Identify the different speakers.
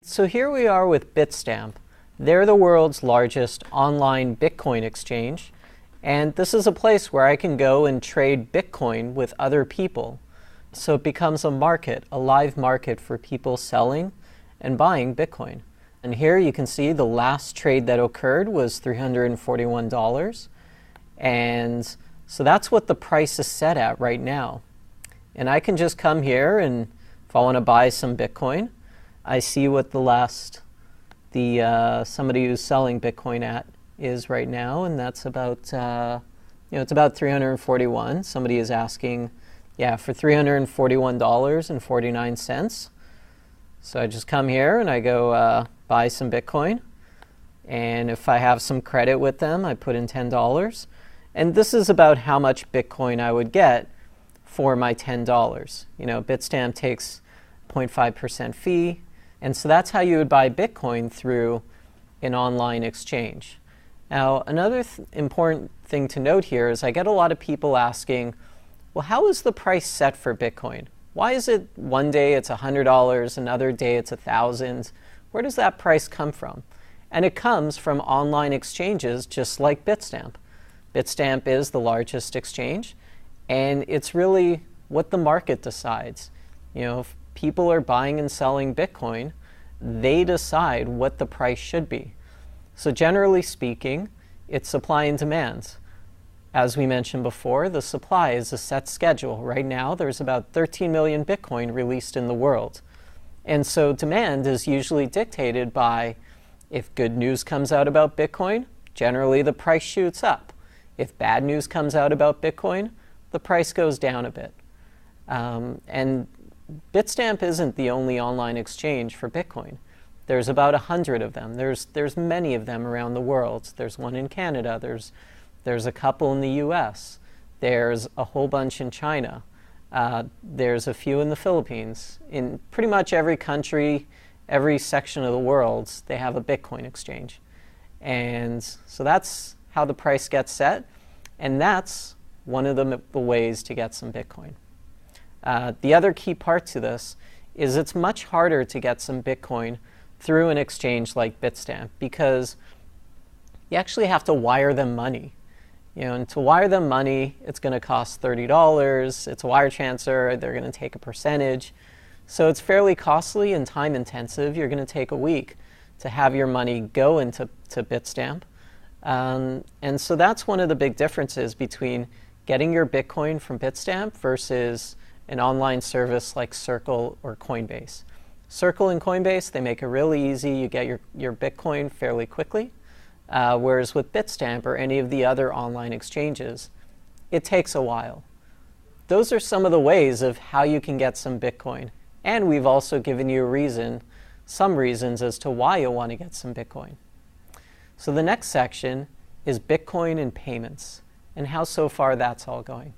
Speaker 1: So here we are with Bitstamp. They're the world's largest online Bitcoin exchange, and this is a place where I can go and trade Bitcoin with other people. So it becomes a market, a live market for people selling and buying Bitcoin. And here you can see the last trade that occurred was $341. And so that's what the price is set at right now. And I can just come here, and if I want to buy some Bitcoin, I see what somebody who's selling Bitcoin at is right now, and that's about it's about 341. Somebody is asking, for $341.49. So I just come here and I go buy some Bitcoin, and if I have some credit with them, I put in $10, and this is about how much Bitcoin I would get for my $10. Bitstamp takes 0.5% fee. And so that's how you would buy Bitcoin through an online exchange. Now, another important thing to note here is I get a lot of people asking, well, how is the price set for Bitcoin? Why is it one day it's $100, another day it's $1,000? Where does that price come from? And it comes from online exchanges just like Bitstamp. Bitstamp is the largest exchange, and it's really what the market decides. If people are buying and selling Bitcoin, they decide what the price should be. So generally speaking, it's supply and demand. As we mentioned before, the supply is a set schedule. Right now, there's about 13 million Bitcoin released in the world. And so demand is usually dictated by if good news comes out about Bitcoin, generally the price shoots up. If bad news comes out about Bitcoin, the price goes down a bit. And Bitstamp isn't the only online exchange for Bitcoin. There's about 100 of them. There's many of them around the world. There's one in Canada. There's a couple in the US. There's a whole bunch in China. There's a few in the Philippines. In pretty much every country, every section of the world, they have a Bitcoin exchange. And so that's how the price gets set. And that's one of the ways to get some Bitcoin. The other key part to this is it's much harder to get some Bitcoin through an exchange like Bitstamp because you actually have to wire them money. And to wire them money, it's going to cost $30. It's a wire transfer. They're going to take a percentage. So it's fairly costly and time intensive. You're going to take a week to have your money go into Bitstamp. And so that's one of the big differences between getting your Bitcoin from Bitstamp versus an online service like Circle or Coinbase. Circle and Coinbase, they make it really easy. You get your Bitcoin fairly quickly. Whereas with Bitstamp or any of the other online exchanges, it takes a while. Those are some of the ways of how you can get some Bitcoin. And we've also given you some reasons as to why you want to get some Bitcoin. So the next section is Bitcoin and payments and how so far that's all going.